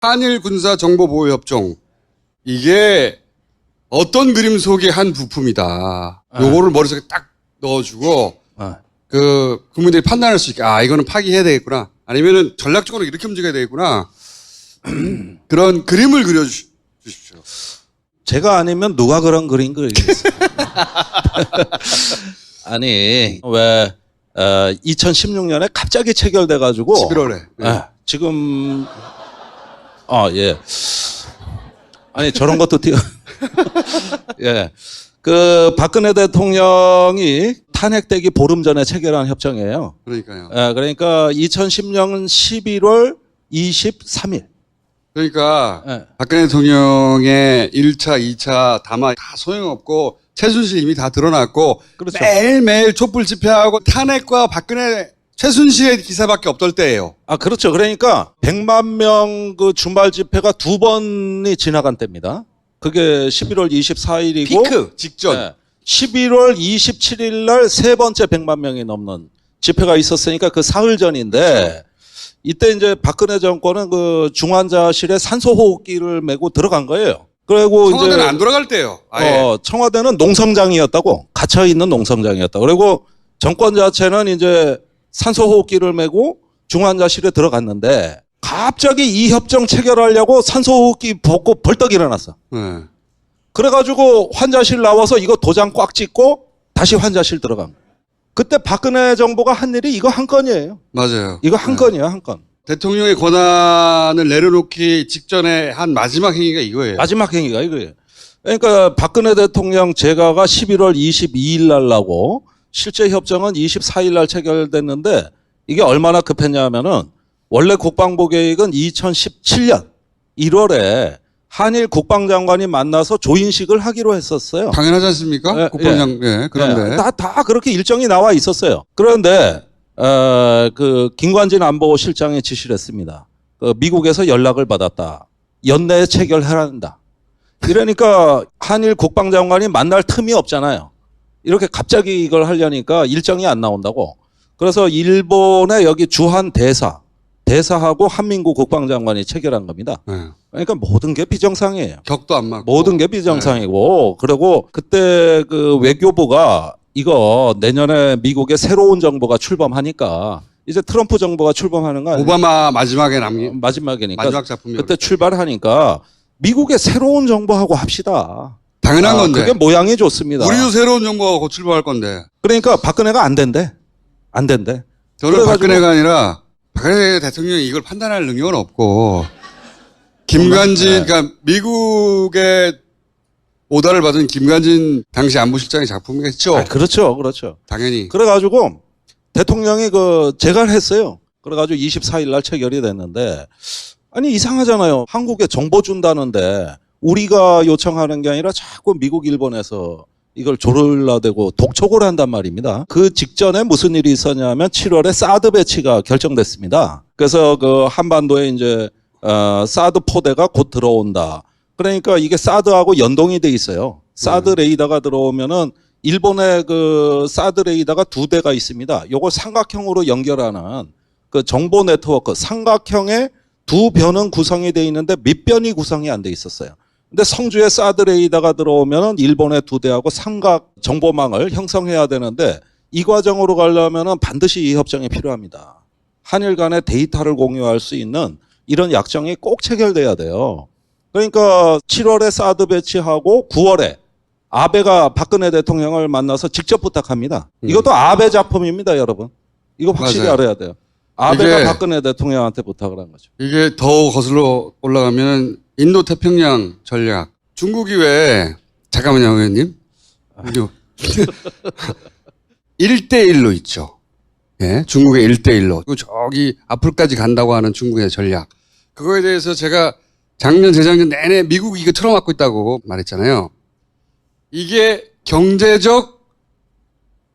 한일 군사 정보 보호 협정 이게 어떤 그림 속의 한 부품이다. 요거를 머릿속에 딱 넣어주고 국민들이 판단할 수 있게 이거는 파기해야 되겠구나. 아니면은 전략적으로 이렇게 움직여야 되겠구나. 그런 그림을 그려주십시오. 제가 아니면 누가 그런 그림 그리겠어요? 아니 왜 2016년에 갑자기 체결돼가지고 11월에 지금 예. 아니 저런 것도 예. 그 박근혜 대통령이 탄핵되기 보름 전에 체결한 협정이에요. 그러니까요. 예, 그러니까 2010년 11월 23일. 그러니까 예. 박근혜 대통령의 1차, 2차 담화 다 소용없고 최순실 이미 다 드러났고 그렇죠. 매일매일 촛불 집회하고 탄핵과 박근혜 최순실의 기사밖에 없던 때예요. 그렇죠. 그러니까 100만 명 그 주말 집회가 두 번이 지나간 때입니다. 그게 11월 24일이고 피크 직전. 11월 27일 날 세 번째 100만 명이 넘는 집회가 있었으니까 그 사흘 전인데 그렇죠. 이때 이제 박근혜 정권은 그 중환자실에 산소호흡기를 메고 들어간 거예요. 그리고 청와대는 이제 안 돌아갈 때요. 아예. 청와대는 농성장이었다고, 갇혀 있는 농성장이었다. 그리고 정권 자체는 이제 산소호흡기를 메고 중환자실에 들어갔는데 갑자기 이 협정 체결하려고 산소호흡기 벗고 벌떡 일어났어. 네. 그래가지고 환자실 나와서 이거 도장 꽉 찍고 다시 환자실 들어간 거예요. 그때 박근혜 정부가 한 일이 이거 한 건이에요. 맞아요. 이거 한 건이야, 한 건. 대통령의 권한을 내려놓기 직전에 한 마지막 행위가 이거예요. 마지막 행위가 이거예요. 그러니까 박근혜 대통령 재가가 11월 22일 날 나고 실제 협정은 24일 날 체결됐는데 이게 얼마나 급했냐면은 원래 국방부 계획은 2017년 1월에 한일 국방장관이 만나서 조인식을 하기로 했었어요. 당연하지 않습니까? 국방장, 그런데. 다 그렇게 일정이 나와 있었어요. 그런데, 그, 김관진 안보실장이 지시를 했습니다. 미국에서 연락을 받았다. 연내에 체결해야 한다. 이러니까 한일 국방장관이 만날 틈이 없잖아요. 이렇게 갑자기 이걸 하려니까 일정이 안 나온다고. 그래서 일본의 여기 주한 대사하고 한민구 국방장관이 체결한 겁니다. 그러니까 모든 게 비정상이에요. 격도 안 맞고. 모든 게 비정상이고, 그리고 그때 그 외교부가 이거 내년에 미국의 새로운 정부가 출범하니까 이제 트럼프 정부가 출범하는 거 아니에요? 오바마 마지막에 남긴 마지막이니까. 마지막 작품이 그때 출발하니까 미국의 새로운 정부하고 합시다. 당연한 건데. 그게 모양이 좋습니다. 우리도 새로운 정부가 곧 출범할 건데. 그러니까 박근혜가 안 된대. 안 된대. 저는 박근혜가 아니라 박근혜 대통령이 이걸 판단할 능력은 없고 김관진, 그러니까 미국의 오다를 받은 김관진 당시 안보실장의 작품이겠죠. 그렇죠, 그렇죠. 당연히. 그래가지고 대통령이 그 재가를 했어요. 그래가지고 24일 날 체결이 됐는데 아니 이상하잖아요. 한국에 정보 준다는데 우리가 요청하는 게 아니라 자꾸 미국, 일본에서 이걸 조르려대고 독촉을 한단 말입니다. 그 직전에 무슨 일이 있었냐면 7월에 사드 배치가 결정됐습니다. 그래서 그 한반도에 이제 사드 포대가 곧 들어온다. 그러니까 이게 사드하고 연동이 돼 있어요. 사드 레이더가 들어오면은 일본의 그 사드 레이더가 두 대가 있습니다. 요걸 삼각형으로 연결하는 그 정보 네트워크 삼각형의 두 변은 구성이 돼 있는데 밑변이 구성이 안 돼 있었어요. 근데 성주에 사드 레이더가 들어오면은 일본의 두 대하고 삼각 정보망을 형성해야 되는데 이 과정으로 가려면은 반드시 이 협정이 필요합니다. 한일 간의 데이터를 공유할 수 있는 이런 약정이 꼭 체결돼야 돼요. 그러니까 7월에 사드 배치하고 9월에 아베가 박근혜 대통령을 만나서 직접 부탁합니다. 이것도 아베 작품입니다, 여러분. 이거 확실히 맞아요. 알아야 돼요. 아베가 박근혜 대통령한테 부탁을 한 거죠. 이게 더 거슬러 올라가면 인도 태평양 전략. 중국이 왜 잠깐만요, 의원님. 1대1로 있죠. 예, 중국의 1대1로. 그리고 저기 앞으로까지 간다고 하는 중국의 전략. 그거에 대해서 제가 작년, 재작년 내내 미국이 이거 틀어막고 있다고 말했잖아요. 이게 경제적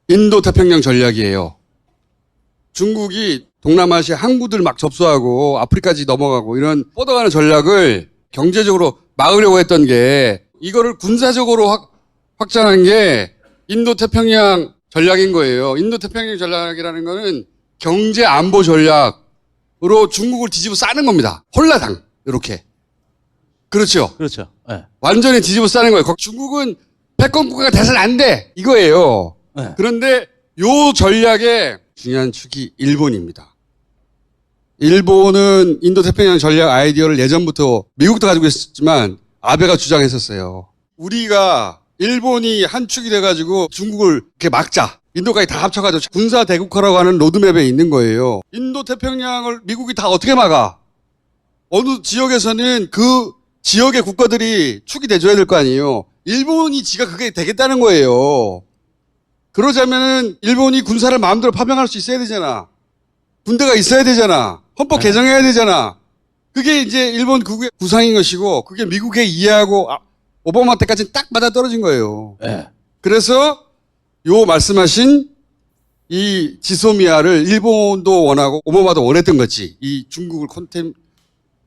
인도 태평양 전략이에요. 중국이 동남아시아 항구들 막 접수하고 아프리카까지 넘어가고 이런 뻗어가는 전략을 경제적으로 막으려고 했던 게 이거를 군사적으로 확장한 게 인도 태평양 전략인 거예요. 인도 태평양 전략이라는 거는 경제 안보 전략으로 중국을 뒤집어 싸는 겁니다. 홀라당. 이렇게. 그렇죠. 그렇죠. 예. 완전히 뒤집어 싸는 거예요. 중국은 패권 국가가 돼서는 안 돼. 이거예요. 네. 그런데 요 전략의 중요한 축이 일본입니다. 일본은 인도 태평양 전략 아이디어를 예전부터 미국도 가지고 있었지만 아베가 주장했었어요. 우리가 일본이 한 축이 돼가지고 중국을 이렇게 막자. 인도까지 다 합쳐가지고 군사 대국화라고 하는 로드맵에 있는 거예요. 인도 태평양을 미국이 다 어떻게 막아? 어느 지역에서는 그 지역의 국가들이 축이 돼줘야 될 거 아니에요. 일본이 지가 그게 되겠다는 거예요. 그러자면은 일본이 군사를 마음대로 파병할 수 있어야 되잖아. 군대가 있어야 되잖아. 헌법 개정해야 되잖아. 그게 이제 일본 국의 구상인 것이고 그게 미국의 이해하고 오바마 때까지는 딱 맞아 떨어진 거예요. 예. 그래서 요 말씀하신 이 지소미아를 일본도 원하고 오바마도 원했던 거지. 이 중국을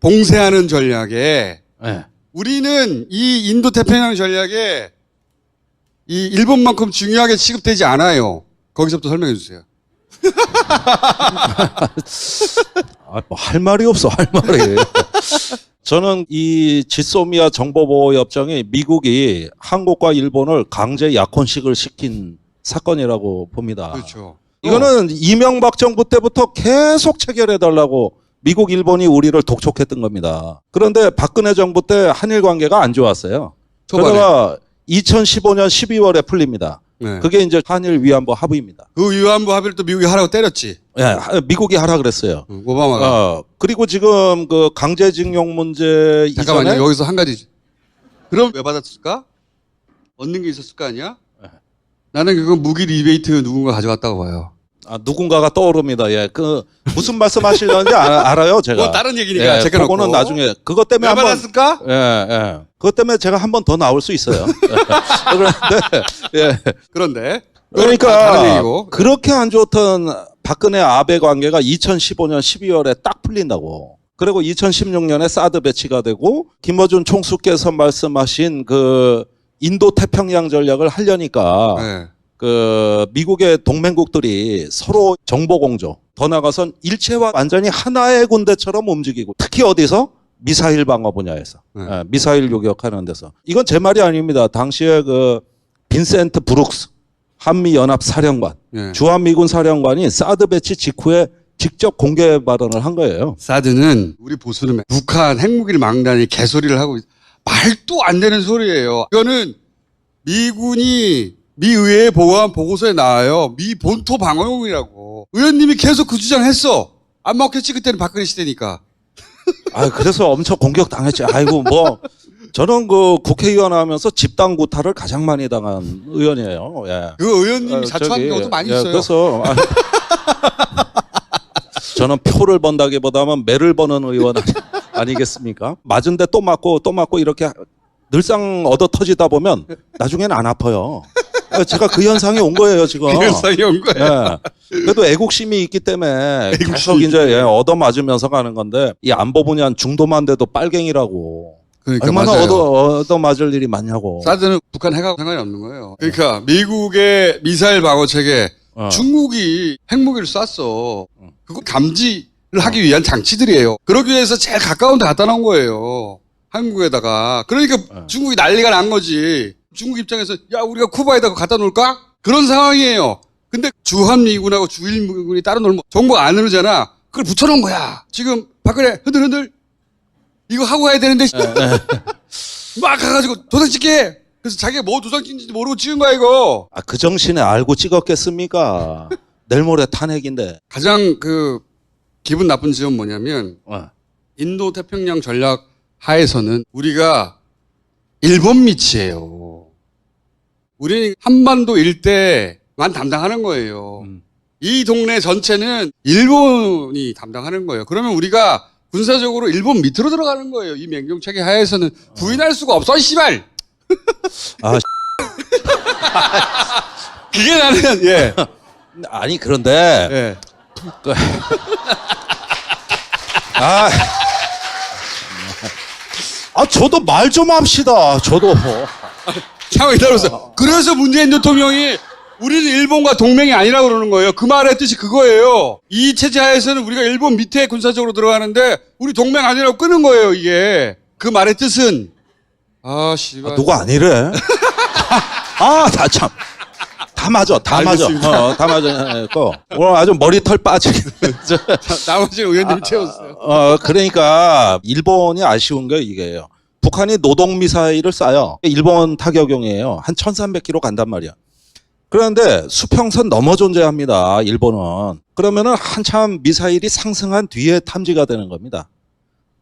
봉쇄하는 전략에 예. 우리는 이 인도 태평양 전략에 이 일본만큼 중요하게 취급되지 않아요. 거기서부터 설명해 주세요. 뭐 할 말이 없어, 할 말이. 저는 이 지소미아 정보보호협정이 미국이 한국과 일본을 강제 약혼식을 시킨 사건이라고 봅니다. 그렇죠. 이거는 이명박 정부 때부터 계속 체결해달라고 미국, 일본이 우리를 독촉했던 겁니다. 그런데 박근혜 정부 때 한일 관계가 안 좋았어요. 초반에. 그러다가 2015년 12월에 풀립니다. 네. 그게 이제 한일 위안부 합의입니다. 그 위안부 합의를 또 미국이 하라고 때렸지. 예, 미국이 하라 그랬어요. 오바마가. 그리고 지금 그 강제징용 문제 잠깐만요. 이전에 여기서 한 가지. 그럼 왜 받았을까? 얻는 게 있었을 거 아니야? 나는 그거 무기 리베이트 누군가 가져갔다고 봐요. 누군가가 떠오릅니다. 예, 그 무슨 말씀하시는지 알아요, 제가. 뭐 다른 얘기니까 예, 제껴놓고. 그거는 나중에 그것 때문에 왜 한번 받았을까? 예. 그것 때문에 제가 한 번 더 나올 수 있어요. 그런데 예. 그런데 그러니까 다른 얘기고. 그렇게 안 좋던 박근혜 아베 관계가 2015년 12월에 딱 풀린다고. 그리고 2016년에 사드 배치가 되고 김어준 총수께서 말씀하신 그 인도 태평양 전략을 하려니까 네. 그 미국의 동맹국들이 서로 정보 공조, 더 나가선 일체와 완전히 하나의 군대처럼 움직이고 특히 어디서? 미사일 방어 분야에서. 네. 예, 미사일 요격하는 데서. 이건 제 말이 아닙니다. 당시에 그 빈센트 브룩스 한미연합 사령관, 네. 주한미군 사령관이 사드 배치 직후에 직접 공개 발언을 한 거예요. 사드는 우리 보수는 북한 핵무기를 막다니 개소리를 하고 말도 안 되는 소리예요. 이거는 미군이 미 의회에 보고한 보고서에 나와요. 미 본토 방어용이라고. 의원님이 계속 그 주장했어. 안 먹혔지 그때는 박근혜 시대니까. 그래서 엄청 공격 당했지. 아이고 뭐 저는 그 국회의원 하면서 집단 구타를 가장 많이 당한 의원이에요. 예. 그 의원님이 자초한 경우도 많이 있어요. 그래서 저는 표를 번다기보다는 매를 버는 의원 아니겠습니까? 맞은데 또 맞고 또 맞고 이렇게 늘상 얻어 터지다 보면 나중에는 안 아파요. 제가 그 현상이 온 거예요 지금. 그 현상이 온 거예요. 예. 그래도 애국심이 있기 때문에 계속 이제 얻어 맞으면서 가는 건데 이 안보 분야 중도만 돼도 빨갱이라고. 그러니까 얼마나 맞아요. 얻어 맞을 일이 많냐고. 사드는 북한 핵하고 상관이 없는 거예요. 그러니까 미국의 미사일 방어 체계 중국이 핵무기를 쐈어. 그거 감지를 하기 위한 장치들이에요. 그러기 위해서 제일 가까운 데 갖다 놓은 거예요. 한국에다가. 그러니까 중국이 난리가 난 거지. 중국 입장에서 야 우리가 쿠바에다가 갖다 놓을까? 그런 상황이에요. 근데 주한미군하고 주일미군이 따로 놀면 정부가 안 흐르잖아. 그걸 붙여놓은 거야. 지금 박근혜 흔들흔들 이거 하고 가야 되는데 막 가가지고 도장 찍게. 그래서 자기가 뭐 도장 찍는지 모르고 찍은 거야 이거. 그 정신에 알고 찍었겠습니까? 내일 모레 탄핵인데. 가장 그 기분 나쁜 지점 뭐냐면 인도 태평양 전략 하에서는 우리가 일본 밑이에요. 우리는 한반도 일대만 담당하는 거예요. 이 동네 전체는 일본이 담당하는 거예요. 그러면 우리가 군사적으로 일본 밑으로 들어가는 거예요. 이 맹종체계 하에서는 부인할 수가 없어, 씨발. 그게 나는 예. 아니 그런데 예. 저도 말 좀 합시다. 저도 잠깐 기다려보세요. 그래서 문재인 대통령이 우리는 일본과 동맹이 아니라고 그러는 거예요. 그 말의 뜻이 그거예요. 이 체제 하에서는 우리가 일본 밑에 군사적으로 들어가는데 우리 동맹 아니라고 끄는 거예요, 이게. 그 말의 뜻은. 아, 씨발. 누가 아니래? 다 참. 다 맞아. 다 알겠습니다. 맞아. 다 맞아. 오늘 아주 머리털 빠지게. 나머지는 의원님이 채웠어요. 그러니까 일본이 아쉬운 게 이게요. 북한이 노동 미사일을 쏴요. 일본 타격용이에요. 한 1300km 간단 말이야. 그런데 수평선 넘어 존재합니다. 일본은. 그러면은 한참 미사일이 상승한 뒤에 탐지가 되는 겁니다.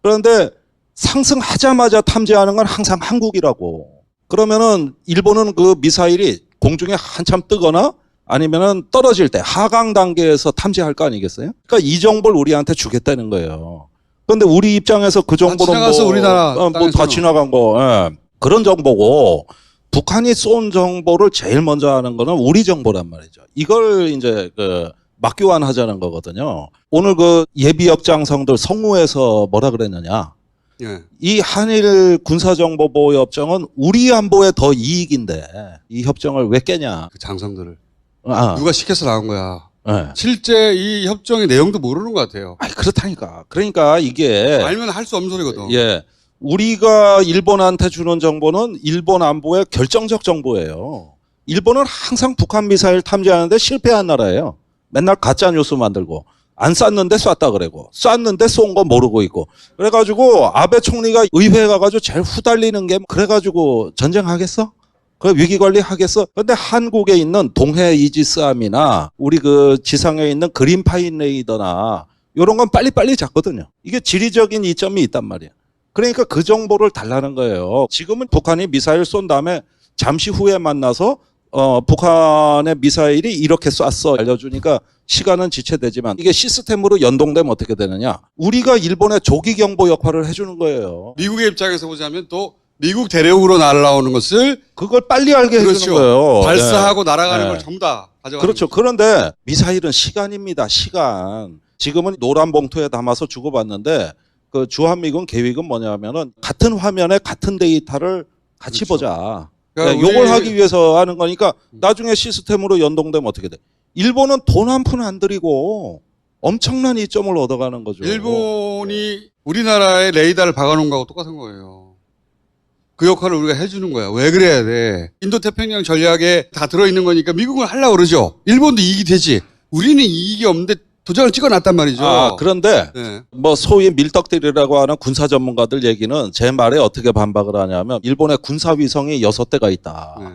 그런데 상승하자마자 탐지하는 건 항상 한국이라고. 그러면은 일본은 그 미사일이 공중에 한참 뜨거나 아니면은 떨어질 때 하강 단계에서 탐지할 거 아니겠어요? 그러니까 이 정보를 우리한테 주겠다는 거예요. 그런데 우리 입장에서 그 정보는 지나가서 우리나라 다 땅에서는. 지나간 거, 예. 그런 정보고 북한이 쏜 정보를 제일 먼저 하는 거는 우리 정보란 말이죠. 이걸 이제 맞교환하자는 거거든요. 오늘 그 예비역장성들 성우에서 뭐라 그랬느냐? 예. 이 한일 군사정보보호협정은 우리 안보에 더 이익인데 이 협정을 왜 깨냐? 그 장성들을. 아, 누가 시켜서 나온 거야. 예. 실제 이 협정의 내용도 모르는 것 같아요. 아니 그렇다니까. 그러니까 이게 알면 할 수 없는 소리거든. 예. 우리가 일본한테 주는 정보는 일본 안보의 결정적 정보예요. 일본은 항상 북한 미사일 탐지하는데 실패한 나라예요. 맨날 가짜 뉴스 만들고 안 쐈는데 쐈다 그러고 쐈는데 쏜 거 모르고 있고 그래가지고 아베 총리가 의회에 가가지고 제일 후달리는 게 그래가지고 전쟁하겠어? 그 위기관리 하겠어? 근데 한국에 있는 동해 이지스함이나 우리 그 지상에 있는 그린파인 레이더나 이런 건 빨리빨리 잡거든요. 이게 지리적인 이점이 있단 말이야. 그러니까 그 정보를 달라는 거예요. 지금은 북한이 미사일 쏜 다음에 잠시 후에 만나서 북한의 미사일이 이렇게 쐈어 알려주니까 시간은 지체되지만 이게 시스템으로 연동되면 어떻게 되느냐. 우리가 일본의 조기경보 역할을 해주는 거예요. 미국의 입장에서 보자면 또 미국 대륙으로 날아오는 것을 그걸 빨리 알게 해주는 그렇죠. 거예요. 발사하고 날아가는 네. 걸 전부 다 가져가는 그렇죠. 거죠. 그런데 미사일은 시간입니다. 시간. 지금은 노란 봉투에 담아서 주고받는데 그 주한미군 계획은 뭐냐면은 같은 화면에 같은 데이터를 같이 그렇죠. 보자. 그러니까 네, 요걸 우리- 하기 위해서 하는 거니까 나중에 시스템으로 연동되면 어떻게 돼? 일본은 돈 한 푼 안 들이고 엄청난 이점을 얻어가는 거죠. 일본이 우리나라에 레이더를 박아놓은 거하고 똑같은 거예요. 그 역할을 우리가 해주는 거야. 왜 그래야 돼? 인도태평양 전략에 다 들어있는 거니까 미국은 하려고 그러죠. 일본도 이익이 되지. 우리는 이익이 없는데 도장을 찍어놨단 말이죠. 그런데 네. 뭐 소위 밀떡들이라고 하는 군사 전문가들 얘기는 제 말에 어떻게 반박을 하냐면 일본의 군사 위성이 6대가 있다. 네.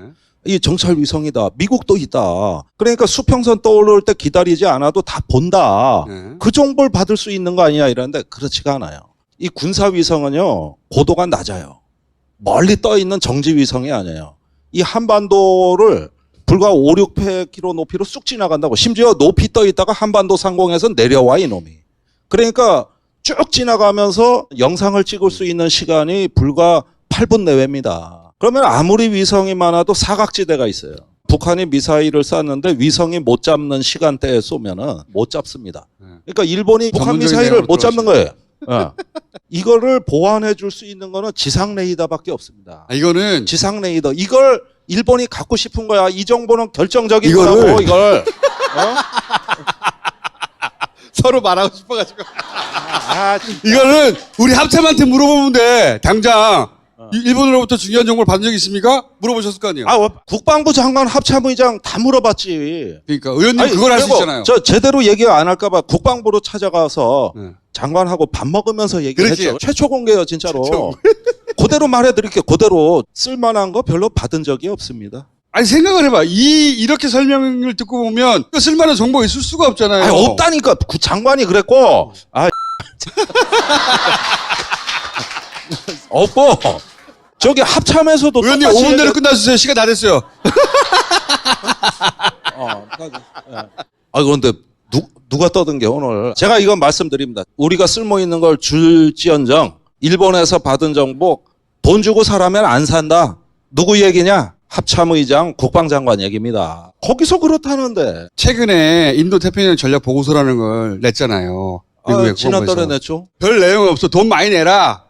이 정찰 위성이다. 미국도 있다. 그러니까 수평선 떠오를 때 기다리지 않아도 다 본다. 네. 그 정보를 받을 수 있는 거 아니냐 이러는데 그렇지가 않아요. 이 군사 위성은요. 고도가 낮아요. 멀리 떠 있는 정지 위성이 아니에요. 이 한반도를 불과 5, 600km 높이로 쑥 지나간다고. 심지어 높이 떠 있다가 한반도 상공에서 내려와 이놈이. 그러니까 쭉 지나가면서 영상을 찍을 수 있는 시간이 불과 8분 내외입니다. 그러면 아무리 위성이 많아도 사각지대가 있어요. 북한이 미사일을 쐈는데 위성이 못 잡는 시간대에 쏘면은 못 잡습니다. 그러니까 일본이 북한 전문적인 미사일을 내용으로 못 잡는 거예요. 이거를 보완해 줄 수 있는 거는 지상 레이더밖에 없습니다. 이거는 지상 레이더. 이걸 일본이 갖고 싶은 거야. 이 정보는 결정적인 이거를- 거라고 이걸. 서로 말하고 싶어가지고. 아, 이거는 우리 합참한테 물어보면 돼. 당장 일본으로부터 중요한 정보를 받은 적 있습니까? 물어보셨을 거 아니에요. 국방부 장관 합참의장 다 물어봤지. 그러니까 의원님 아니, 그걸 할 수 그리고 있잖아요. 저 제대로 얘기 안 할까봐 국방부로 찾아가서 네. 장관하고 밥 먹으면서 얘기를 그렇게. 했죠. 최초 공개요, 진짜로. 최초. 그대로 말해드릴게요. 그대로 쓸만한 거 별로 받은 적이 없습니다. 아니 생각을 해봐. 이렇게 설명을 듣고 보면 그 쓸만한 정보가 있을 수가 없잖아요. 아니, 없다니까. 그 장관이 그랬고. 없고. 저기 합참에서도 의원님 똑같이 5분 내로 끝나주세요. 시간 다 됐어요. 그런데 누가 떠든 게 오늘 제가 이건 말씀드립니다. 우리가 쓸모 있는 걸 줄지언정 일본에서 받은 정보 돈 주고 사라면 안 산다. 누구 얘기냐? 합참의장 국방장관 얘기입니다. 거기서 그렇다는데. 최근에 인도 태평양 전략 보고서라는 걸 냈잖아요. 미국의 지난달에 국방부에서. 냈죠. 별 내용 없어. 돈 많이 내라.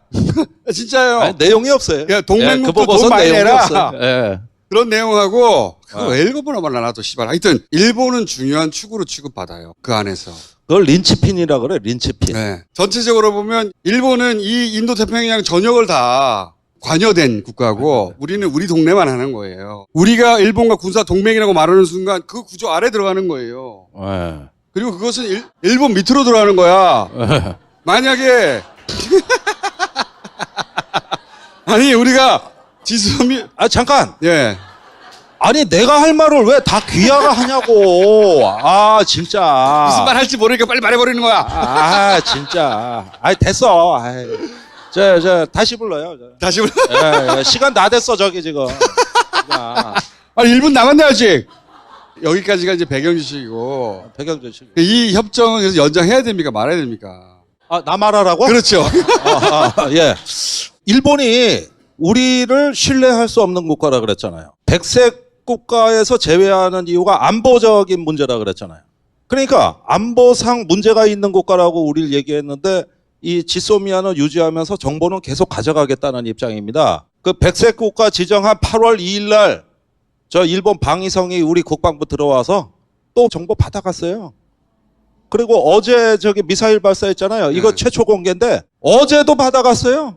진짜요. 아니, 내용이 없어요. 그냥 동맹국도 그 보고서 돈 많이 내용이 내라. 없어요. 예. 그런 내용하고 그거 왜 읽어보나 말라 나도 씨발. 하여튼 일본은 중요한 축으로 취급받아요. 그 안에서. 그걸 린치핀이라 그래, 린치핀. 네. 전체적으로 보면 일본은 이 인도 태평양 전역을 다 관여된 국가고 우리는 우리 동네만 하는 거예요. 우리가 일본과 군사 동맹이라고 말하는 순간 그 구조 아래 들어가는 거예요. 네. 그리고 그것은 일본 밑으로 들어가는 거야. 만약에 아니 우리가 지수미 아, 잠깐! 예. 아니, 내가 할 말을 왜 다 귀하가 하냐고. 아, 진짜. 무슨 말 할지 모르니까 빨리 말해버리는 거야. 아, 진짜. 아이, 됐어. 아이. 다시 불러요. 다시 불러. 예, 시간 다 됐어, 저기 지금. 자, 아니 1분 남았네 아직. 여기까지가 이제 배경 지식이고 배경조식. 이 협정은 그래서 연장해야 됩니까 말아야 됩니까? 아, 나 말하라고? 그렇죠. 예. 일본이 우리를 신뢰할 수 없는 국가라 그랬잖아요. 백색 국가에서 제외하는 이유가 안보적인 문제라 그랬잖아요. 그러니까 안보상 문제가 있는 국가라고 우리를 얘기했는데 이 지소미아는 유지하면서 정보는 계속 가져가겠다는 입장입니다. 그 백색 국가 지정한 8월 2일 날 저 일본 방위성이 우리 국방부 들어와서 또 정보 받아갔어요. 그리고 어제 저기 미사일 발사했잖아요. 이거 네. 최초 공개인데 어제도 받아갔어요.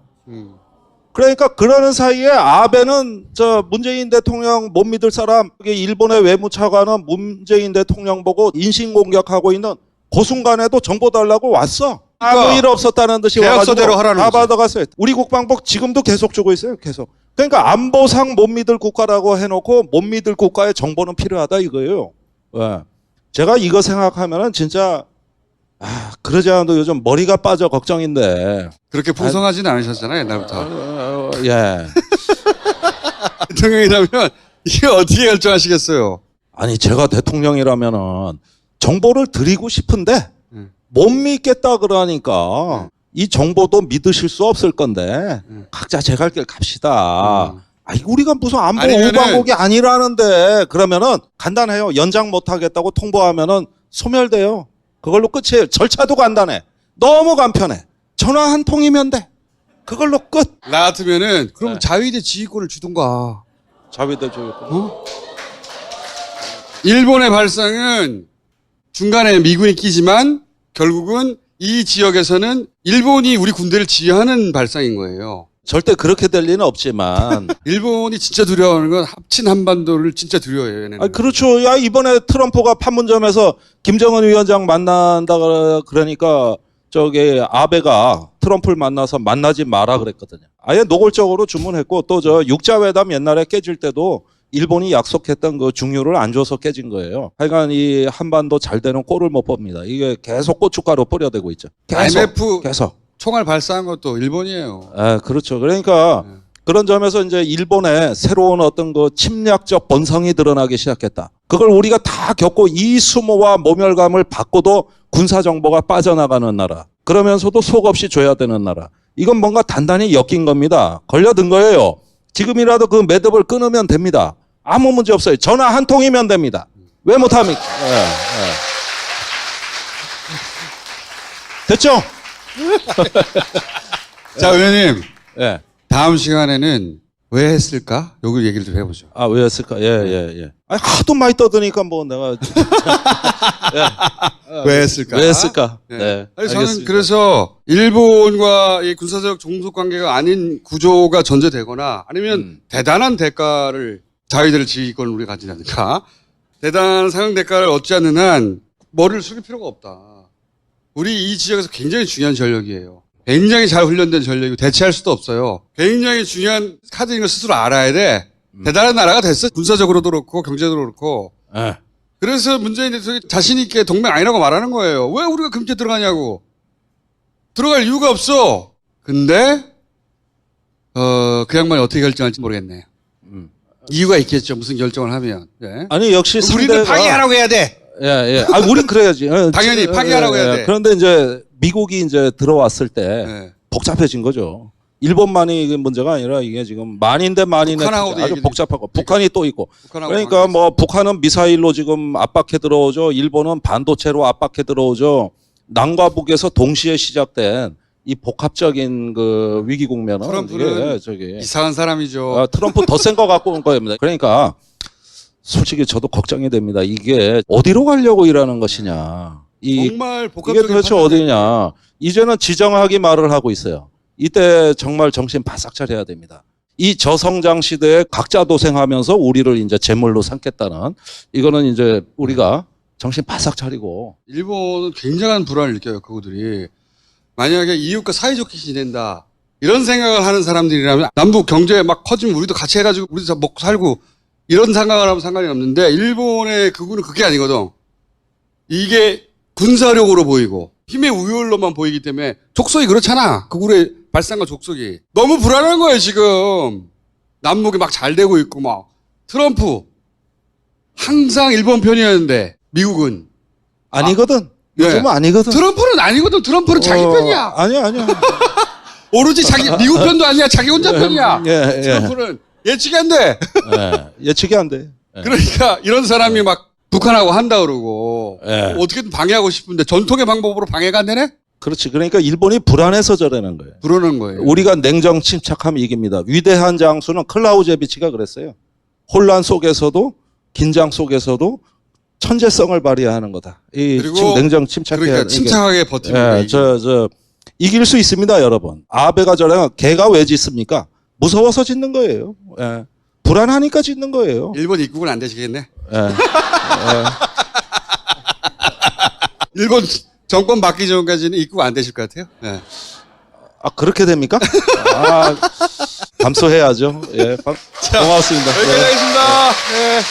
그러니까 그러는 사이에 아베는 저 문재인 대통령 못 믿을 사람, 일본의 외무차관은 문재인 대통령 보고 인신공격하고 있는 그 순간에도 정보 달라고 왔어. 아무 그러니까 일 없었다는 듯이 계약서대로 와가지고 하라는 다 거지. 받아갔어요. 우리 국방부 지금도 계속 주고 있어요. 계속. 그러니까 안보상 못 믿을 국가라고 해놓고 못 믿을 국가의 정보는 필요하다 이거예요. 예. 제가 이거 생각하면은 진짜 그러지 않아도 요즘 머리가 빠져 걱정인데. 그렇게 풍성하지는 않으셨잖아요 옛날부터. 예. 대통령이라면 이게 어떻게 결정하시겠어요? 아니 제가 대통령이라면은 정보를 드리고 싶은데 못 믿겠다 그러니까 이 정보도 믿으실 수 없을 건데 각자 제 갈 길 갑시다. 아니 우리가 무슨 안보 아니면은- 우방국이 아니라는데 그러면은 간단해요. 연장 못 하겠다고 통보하면은 소멸돼요. 그걸로 끝이에요. 절차도 간단해. 너무 간편해. 전화 한 통이면 돼. 그걸로 끝. 나 같으면은 그럼 네. 자위대 지휘권을 주든가. 자위대 조율. 일본의 발상은 중간에 미군이 끼지만 결국은 이 지역에서는 일본이 우리 군대를 지휘하는 발상인 거예요. 절대 그렇게 될 리는 없지만. 일본이 진짜 두려워하는 건 합친 한반도를 진짜 두려워해요. 얘네는. 아, 그렇죠. 야, 이번에 트럼프가 판문점에서 김정은 위원장 만난다 그러니까 저기 아베가 트럼프를 만나서 만나지 마라 그랬거든요. 아예 노골적으로 주문했고 또 저 육자회담 옛날에 깨질 때도 일본이 약속했던 그 중요를 안 줘서 깨진 거예요. 하여간 이 한반도 잘 되는 꼴을 못 봅니다. 이게 계속 고춧가루 뿌려대고 있죠. 계속. IMF 계속. 총알 발사한 것도 일본이에요. 아, 그렇죠. 그러니까 그런 점에서 이제 일본의 새로운 어떤 그 침략적 본성이 드러나기 시작했다. 그걸 우리가 다 겪고 이 수모와 모멸감을 받고도 군사 정보가 빠져나가는 나라. 그러면서도 속 없이 줘야 되는 나라. 이건 뭔가 단단히 엮인 겁니다. 걸려든 거예요. 지금이라도 그 매듭을 끊으면 됩니다. 아무 문제 없어요. 전화 한 통이면 됩니다. 왜 못합니까? 됐죠? 자, 의원님. 예. 다음 시간에는 왜 했을까? 여기 얘기를 좀 해보죠. 아, 왜 했을까? 예. 아니, 하도 많이 떠드니까 뭐 내가. 왜 했을까? 왜 했을까? 네. 네. 아니, 저는 알겠습니다. 그래서 일본과 이 군사적 종속 관계가 아닌 구조가 전제되거나 아니면 대단한 대가를 자위대를 지휘권을 우리가 가지지 않을까? 대단한 상응 대가를 얻지 않는 한 머리를 숙일 필요가 없다. 우리 이 지역에서 굉장히 중요한 전력이에요. 굉장히 잘 훈련된 전력이고 대체할 수도 없어요. 굉장히 중요한 카드인 걸 스스로 알아야 돼. 대단한 나라가 됐어. 군사적으로도 그렇고 경제적으로 그렇고. 예. 그래서 문재인 대통령이 자신 있게 동맹 아니라고 말하는 거예요. 왜 우리가 그렇게 들어가냐고. 들어갈 이유가 없어. 근데 그 양반이 어떻게 결정할지 모르겠네. 이유가 있겠죠. 무슨 결정을 하면. 네. 아니, 역시 우리는 상대가. 파기하라고 해야 돼. 예. 아, 우린 그래야지. 당연히 파기하라고 해야 돼. 그런데 이제 미국이 이제 들어왔을 때 네. 복잡해진 거죠. 일본만이 이게 문제가 아니라 이게 지금 만인대 만인의 북한하고도 아주 얘기를- 복잡하고 북한이 또 있고. 북한하고 그러니까 관계에서. 뭐 북한은 미사일로 지금 압박해 들어오죠. 일본은 반도체로 압박해 들어오죠. 남과 북에서 동시에 시작된 이 복합적인 그 위기 국면은 트럼프는 이게 저기 이상한 사람이죠. 트럼프 더 센 거 갖고 온 겁니다. 그러니까 솔직히 저도 걱정이 됩니다. 이게 어디로 가려고 일하는 것이냐. 정말 이게 복합적인 도대체 판단이 어디냐. 이제는 지정하기 말을 하고 있어요. 이때 정말 정신 바싹 차려야 됩니다. 이 저성장 시대에 각자 도생하면서 우리를 이제 제물로 삼겠다는 이거는 이제 우리가 정신 바싹 차리고. 일본은 굉장한 불안을 느껴요. 그들이 만약에 이웃과 사이좋게 지낸다 이런 생각을 하는 사람들이라면 남북 경제 막 커지면 우리도 같이 해가지고 우리도 다 먹고 살고 이런 생각을 하면 상관이 없는데 일본의 극우는 그게 아니거든. 이게 군사력으로 보이고 힘의 우열로만 보이기 때문에 족속이 그렇잖아. 극우의 발상과 족속이 너무 불안한 거예요 지금. 남북이 막 잘 되고 있고 막 트럼프 항상 일본 편이었는데 미국은 아니거든. 네. 요즘은 아니거든. 트럼프는 아니거든. 트럼프는 자기 편이야. 아니야. 오로지 자기 미국 편도 아니야. 자기 혼자 편이야. 예. 트럼프는 예측이 안 돼. 예. 예측이 안 돼. 예. 그러니까 이런 사람이 막 북한하고 한다 그러고 예. 어떻게든 방해하고 싶은데 전통의 방법으로 방해가 안 되네? 그렇지. 그러니까 일본이 불안해서 저러는 거예요. 그러는 거예요. 우리가 냉정 침착하면 이깁니다. 위대한 장수는 클라우제비치가 그랬어요. 혼란 속에서도 긴장 속에서도 천재성을 발휘하는 거다. 그리고 지금 냉정 침착해야 그러니까 침착하게 버티면 예, 이길 수 있습니다, 여러분. 아베가 저랑 개가 왜 짖습니까? 무서워서 짖는 거예요. 예. 불안하니까 짖는 거예요. 일본 입국은 안 되시겠네. 예. 일본 정권 바뀌기 전까지는 입국 안 되실 것 같아요. 네. 아, 그렇게 됩니까? 감수해야죠. 예. 고맙습니다. 여기까지 하겠습니다. 네.